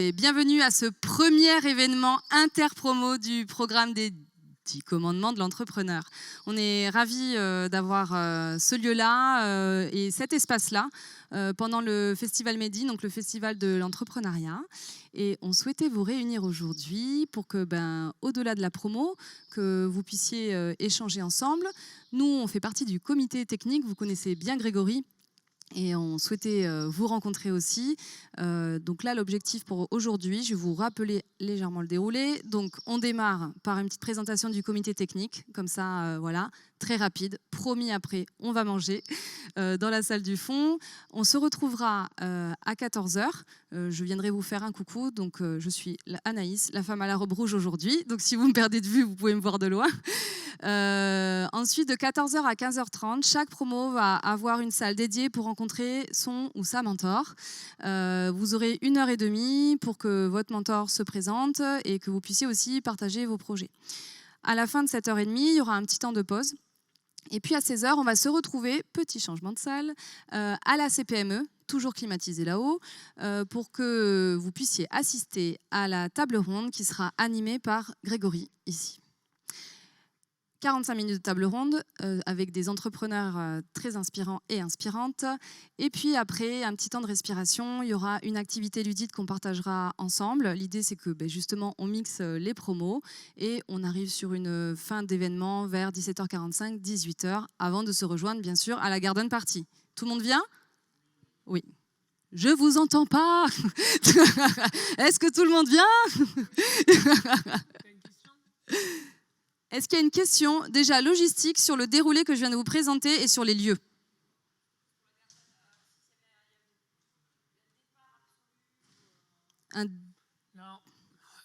Et bienvenue à ce premier événement interpromo du programme des 10 commandements de l'entrepreneur. On est ravis d'avoir ce lieu-là et cet espace-là pendant le Festival Medi, donc le Festival de l'entrepreneuriat. Et on souhaitait vous réunir aujourd'hui pour que, au-delà de la promo, que vous puissiez échanger ensemble. Nous, on fait partie du comité technique, vous connaissez bien Grégory. Et on souhaitait vous rencontrer aussi. Donc là, l'objectif pour aujourd'hui, je vais vous rappeler légèrement le déroulé. Donc, on démarre par une petite présentation du comité technique. Comme ça, voilà, très rapide. Promis, après, on va manger dans la salle du fond. On se retrouvera à 14h. Je viendrai vous faire un coucou. Donc, je suis Anaïs, la femme à la robe rouge aujourd'hui. Donc, si vous me perdez de vue, vous pouvez me voir de loin. Ensuite, de 14h à 15h30, chaque promo va avoir une salle dédiée pour rencontrer son ou sa mentor. Vous aurez 1h30 pour que votre mentor se présente et que vous puissiez aussi partager vos projets. À la fin de cette 1h30, il y aura un petit temps de pause. Et puis à 16h, on va se retrouver, petit changement de salle, à la CPME, toujours climatisée là-haut, pour que vous puissiez assister à la table ronde qui sera animée par Grégory, ici. 45 minutes de table ronde avec des entrepreneurs très inspirants et inspirantes. Et puis après, un petit temps de respiration, il y aura une activité ludique qu'on partagera ensemble. L'idée, c'est que justement, on mixe les promos et on arrive sur une fin d'événement vers 17h45, 18h, avant de se rejoindre, bien sûr, à la garden party. Tout le monde vient ? Oui. Je vous entends pas. Est-ce que tout le monde vient ? Est-ce qu'il y a une question déjà logistique sur le déroulé que je viens de vous présenter et sur les lieux ?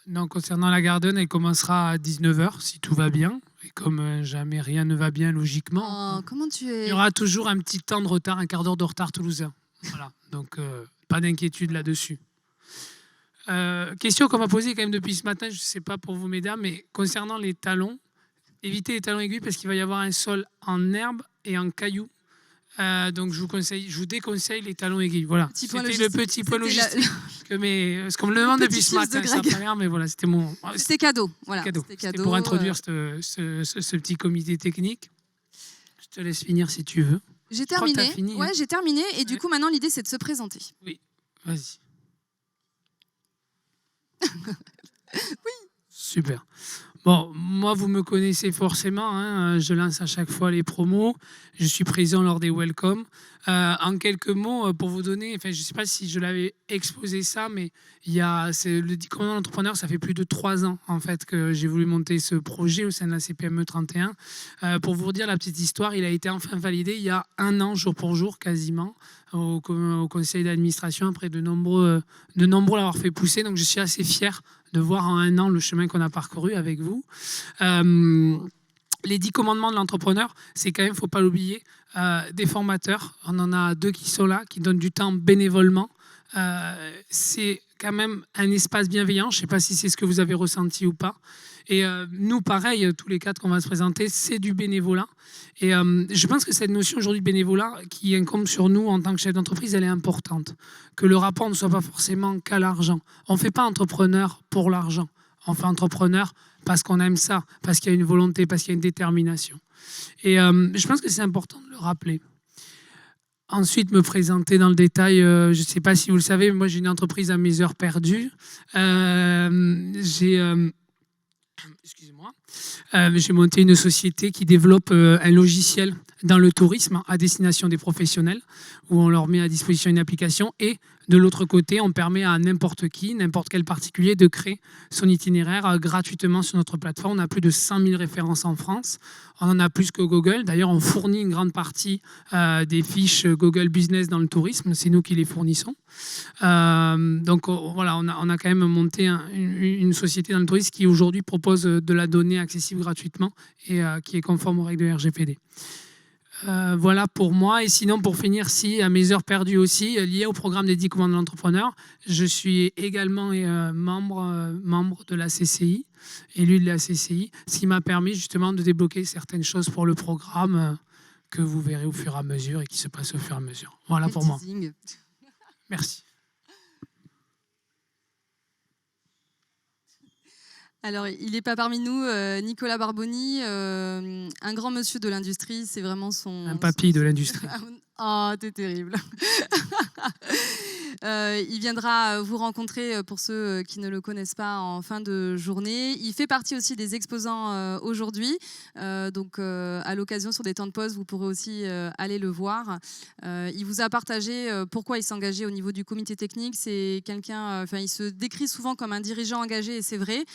Non, concernant la Garden, elle commencera à 19h si tout va bien. Et comme jamais rien ne va bien logiquement, comment tu es... il y aura toujours un petit temps de retard, un quart d'heure de retard toulousain. Voilà, donc pas d'inquiétude là-dessus. Question qu'on m'a posée quand même depuis ce matin, je ne sais pas pour vous mesdames, mais concernant les talons, évitez les talons aiguilles parce qu'il va y avoir un sol en herbe et en cailloux. Donc je vous déconseille les talons aiguilles. Voilà, c'était le petit point logistique. Parce qu'on me le demande depuis ce matin, ça n'a pas l'air, mais voilà, c'était mon. C'était cadeau. Voilà, c'était pour introduire ce petit comité technique. Je te laisse finir si tu veux. J'ai terminé. J'ai terminé. Et du coup, maintenant, l'idée, c'est de se présenter. Oui, vas-y. Oui. Super. Bon, moi, vous me connaissez forcément. Hein, je lance à chaque fois les promos. Je suis présent lors des welcome. En quelques mots, pour vous donner, je ne sais pas si je l'avais exposé ça, mais le 10 commandements de l'entrepreneur, ça fait plus de 3 ans en fait que j'ai voulu monter ce projet au sein de la CPME 31. Pour vous dire la petite histoire, il a été enfin validé il y a 1 an, jour pour jour, quasiment, au conseil d'administration, après de nombreux l'avoir fait pousser. Donc je suis assez fier de voir en 1 an le chemin qu'on a parcouru avec vous. Les 10 commandements de l'entrepreneur, c'est quand même, il ne faut pas l'oublier, des formateurs. On en a 2 qui sont là, qui donnent du temps bénévolement. C'est quand même un espace bienveillant. Je ne sais pas si c'est ce que vous avez ressenti ou pas. Et nous, pareil, tous les 4 qu'on va se présenter, c'est du bénévolat. Et je pense que cette notion aujourd'hui de bénévolat qui incombe sur nous en tant que chef d'entreprise, elle est importante. Que le rapport ne soit pas forcément qu'à l'argent. On ne fait pas entrepreneur pour l'argent. On fait entrepreneur parce qu'on aime ça, parce qu'il y a une volonté, parce qu'il y a une détermination. Et je pense que c'est important de le rappeler. Ensuite, me présenter dans le détail, je ne sais pas si vous le savez, mais moi j'ai une entreprise à mes heures perdues. J'ai monté une société qui développe un logiciel dans le tourisme à destination des professionnels, où on leur met à disposition une application et de l'autre côté, on permet à n'importe qui, n'importe quel particulier de créer son itinéraire gratuitement sur notre plateforme. On a plus de 100 000 références en France. On en a plus que Google. D'ailleurs, on fournit une grande partie des fiches Google Business dans le tourisme. C'est nous qui les fournissons. Donc voilà, on a quand même monté une société dans le tourisme qui aujourd'hui propose de la donnée accessible gratuitement et qui est conforme aux règles de RGPD. Voilà pour moi. Et sinon, pour finir, à mes heures perdues aussi, liées au programme des 10 commandements de l'entrepreneur, je suis également membre de la CCI, élu de la CCI, ce qui m'a permis justement de débloquer certaines choses pour le programme que vous verrez au fur et à mesure et qui se passe au fur et à mesure. Voilà pour moi. Merci. Merci. Alors, il n'est pas parmi nous, Nicolas Barboni, un grand monsieur de l'industrie, c'est vraiment son... Un papy de l'industrie. Oh, t'es terrible. Il viendra vous rencontrer, pour ceux qui ne le connaissent pas, en fin de journée. Il fait partie aussi des exposants aujourd'hui. Donc, à l'occasion, sur des temps de pause, vous pourrez aussi aller le voir. Il vous a partagé pourquoi il s'est engagé au niveau du comité technique. C'est quelqu'un, il se décrit souvent comme un dirigeant engagé, et c'est vrai.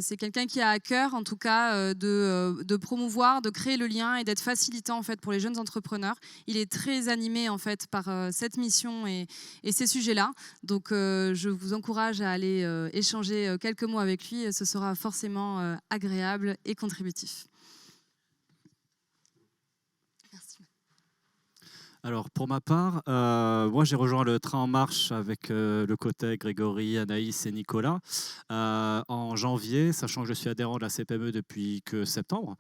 C'est quelqu'un qui a à cœur, en tout cas, de promouvoir, de créer le lien et d'être facilitant en fait pour les jeunes entrepreneurs. Il est très animé en fait par cette mission et ces sujets-là. Donc, je vous encourage à aller échanger quelques mots avec lui. Ce sera forcément agréable et contributif. Merci. Alors pour ma part, moi j'ai rejoint le train en marche avec le côté Grégory, Anaïs et Nicolas en janvier, sachant que je suis adhérent de la CPME depuis que septembre,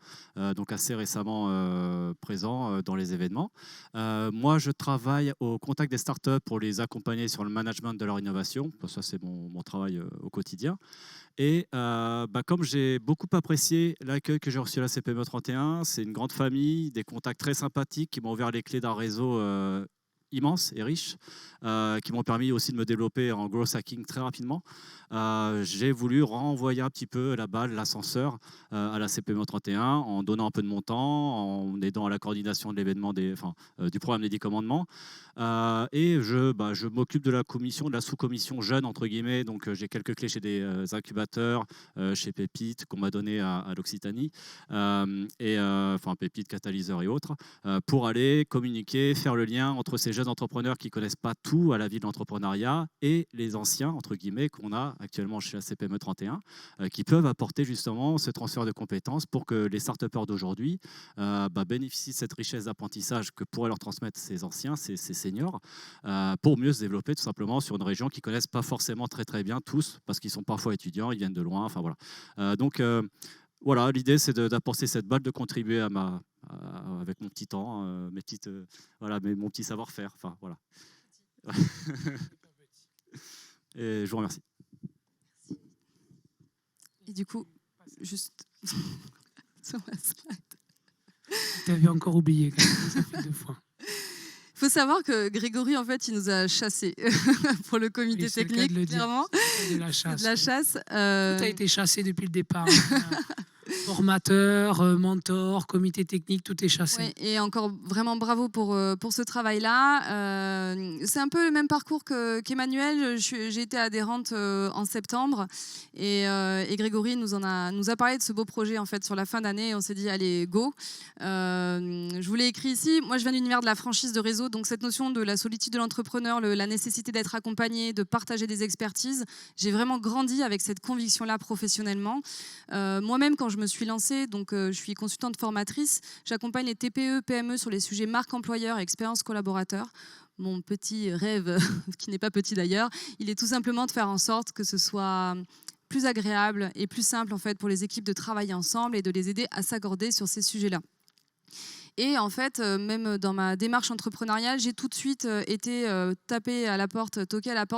donc assez récemment présent dans les événements. Moi je travaille au contact des startups pour les accompagner sur le management de leur innovation, ça c'est mon travail au quotidien. Et comme j'ai beaucoup apprécié l'accueil que j'ai reçu à la CPME 31, c'est une grande famille, des contacts très sympathiques qui m'ont ouvert les clés d'un réseau immense et riche, qui m'ont permis aussi de me développer en growth hacking très rapidement. J'ai voulu renvoyer un petit peu la balle, l'ascenseur à la CPME 31 en donnant un peu de mon temps, en aidant à la coordination de l'événement du programme des 10 commandements. Et je m'occupe de la commission, de la sous-commission jeune, entre guillemets. Donc j'ai quelques clés chez des incubateurs, chez Pépite, qu'on m'a donné à l'Occitanie, Pépite, Catalyseur et autres, pour aller communiquer, faire le lien entre ces jeunes entrepreneurs qui ne connaissent pas tout à la vie de l'entrepreneuriat et les anciens, entre guillemets, qu'on a actuellement chez la CPME 31, qui peuvent apporter justement ce transfert de compétences pour que les start-upers d'aujourd'hui bénéficient de cette richesse d'apprentissage que pourraient leur transmettre ces anciens, ces seniors, pour mieux se développer tout simplement sur une région qu'ils ne connaissent pas forcément très très bien tous, parce qu'ils sont parfois étudiants, ils viennent de loin, enfin voilà. Voilà, l'idée c'est d'apporter cette balle, de contribuer avec mon petit temps, mon petit savoir-faire, enfin voilà. Et je vous remercie. Et du coup, juste sur ma slide. Tu avais encore oublié, quand même, ça fait 2 fois. Il faut savoir que Grégory, en fait, il nous a chassés pour le comité technique, clairement. De la chasse. De la chasse. Tout a été chassé depuis le départ. Formateur, mentor, comité technique, tout est chassé. Oui, et encore vraiment bravo pour ce travail-là. C'est un peu le même parcours qu'Emmanuel. J'ai été adhérente en septembre et Grégory nous a parlé de ce beau projet en fait sur la fin d'année. On s'est dit allez go. Je vous l'ai écrit ici. Moi je viens de l'univers de la franchise de réseau, donc cette notion de la solitude de l'entrepreneur, la nécessité d'être accompagné, de partager des expertises. J'ai vraiment grandi avec cette conviction-là professionnellement. Moi-même quand je me suis lancée, donc je suis consultante formatrice, j'accompagne les TPE, PME sur les sujets marque employeur et expérience collaborateur. Mon petit rêve, qui n'est pas petit d'ailleurs, il est tout simplement de faire en sorte que ce soit plus agréable et plus simple en fait pour les équipes de travailler ensemble et de les aider à s'accorder sur ces sujets-là. Et en fait, même dans ma démarche entrepreneuriale, j'ai tout de suite été toquer à la porte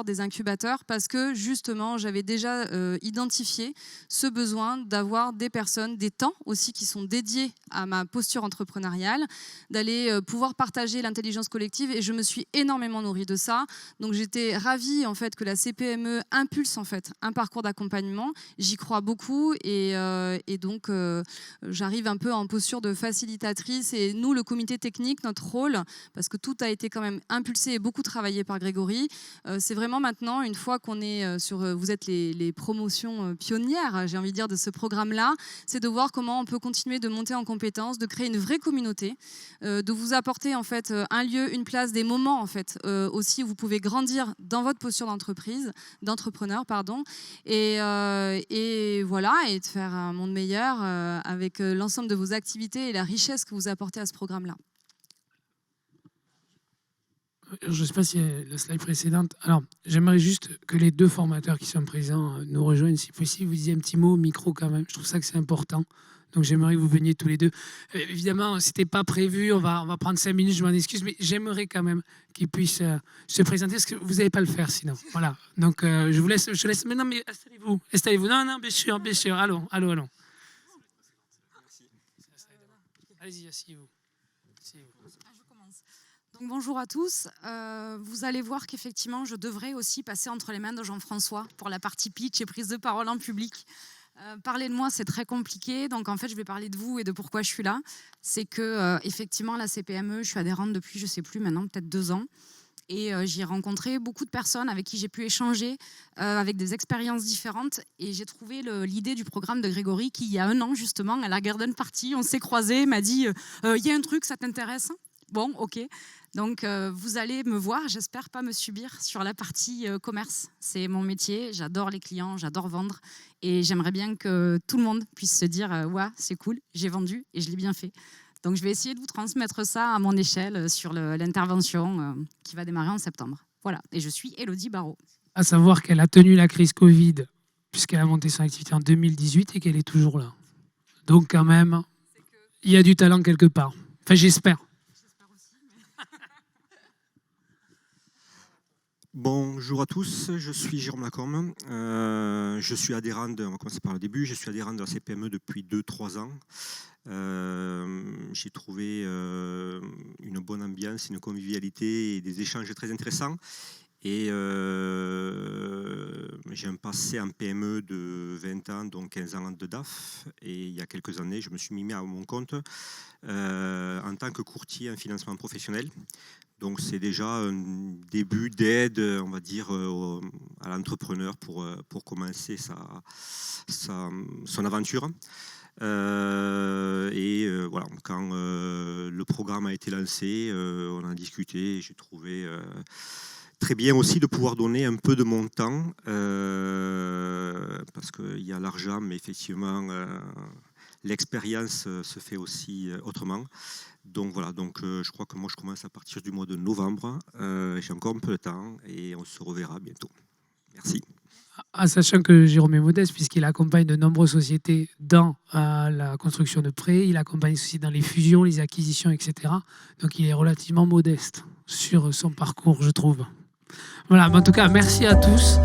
des incubateurs parce que justement, j'avais déjà identifié ce besoin d'avoir des personnes, des temps aussi qui sont dédiés à ma posture entrepreneuriale, d'aller pouvoir partager l'intelligence collective et je me suis énormément nourrie de ça. Donc j'étais ravie en fait que la CPME impulse en fait un parcours d'accompagnement. J'y crois beaucoup et donc j'arrive un peu en posture de facilitatrice. Et nous, le comité technique, notre rôle, parce que tout a été quand même impulsé et beaucoup travaillé par Grégory, c'est vraiment maintenant, une fois qu'on est vous êtes les promotions pionnières, j'ai envie de dire, de ce programme-là, c'est de voir comment on peut continuer de monter en compétences, de créer une vraie communauté, de vous apporter en fait un lieu, une place, des moments en fait aussi où vous pouvez grandir dans votre posture d'entrepreneur, et voilà, et de faire un monde meilleur avec l'ensemble de vos activités et la richesse que vous apportez à ce programme-là. Je ne sais pas si la slide précédente. Alors, j'aimerais juste que les 2 formateurs qui sont présents nous rejoignent, si possible. Vous disiez un petit mot au micro quand même. Je trouve ça que c'est important Donc j'aimerais que vous veniez tous les deux. Évidemment, ce n'était pas prévu, on va prendre 5 minutes, je m'en excuse, mais j'aimerais quand même qu'ils puissent se présenter, parce que vous n'allez pas le faire sinon. Voilà. Donc je vous laisse, mais non, mais installez-vous. Non, bien sûr, allons. Allez-y, asseyez-vous. Je commence. Donc, bonjour à tous. Vous allez voir qu'effectivement, je devrais aussi passer entre les mains de Jean-François pour la partie pitch et prise de parole en public. Parler de moi, c'est très compliqué. Donc, en fait, je vais parler de vous et de pourquoi je suis là. C'est que, effectivement, la CPME, je suis adhérente depuis, je ne sais plus maintenant, peut-être 2 ans. Et j'y ai rencontré beaucoup de personnes avec qui j'ai pu échanger, avec des expériences différentes. Et j'ai trouvé l'idée du programme de Grégory qui, il y a 1 an, justement, à la Garden Party, on s'est croisés, m'a dit il y a un truc, ça t'intéresse? Bon, ok. Donc, vous allez me voir, j'espère pas me subir sur la partie commerce. C'est mon métier, j'adore les clients, j'adore vendre. Et j'aimerais bien que tout le monde puisse se dire ouais, c'est cool, j'ai vendu et je l'ai bien fait. Donc, je vais essayer de vous transmettre ça à mon échelle sur l'intervention qui va démarrer en septembre. Voilà, et je suis Élodie Barraud. À savoir qu'elle a tenu la crise Covid, puisqu'elle a monté son activité en 2018 et qu'elle est toujours là. Donc, quand même, il y a du talent quelque part. Enfin, j'espère. Bonjour à tous, je suis Jérôme Lacombe. Je suis adhérent on va commencer par le début, je suis adhérent de la CPME depuis 2-3 ans. J'ai trouvé une bonne ambiance, une convivialité et des échanges très intéressants. Et j'ai un passé en PME de 20 ans, donc 15 ans de DAF. Et il y a quelques années, je me suis mis à mon compte en tant que courtier en financement professionnel. Donc c'est déjà un début d'aide, on va dire, à l'entrepreneur pour commencer son aventure. Voilà, quand le programme a été lancé, on a discuté et j'ai trouvé très bien aussi de pouvoir donner un peu de mon temps parce qu'il y a l'argent, mais effectivement l'expérience se fait aussi autrement. Donc voilà, je crois que moi je commence à partir du mois de novembre. J'ai encore un peu de temps et on se reverra bientôt. Merci. Sachant que Jérôme est modeste puisqu'il accompagne de nombreuses sociétés dans la construction de prêts, il accompagne aussi dans les fusions, les acquisitions, etc. Donc il est relativement modeste sur son parcours, je trouve. Voilà, mais en tout cas, merci à tous.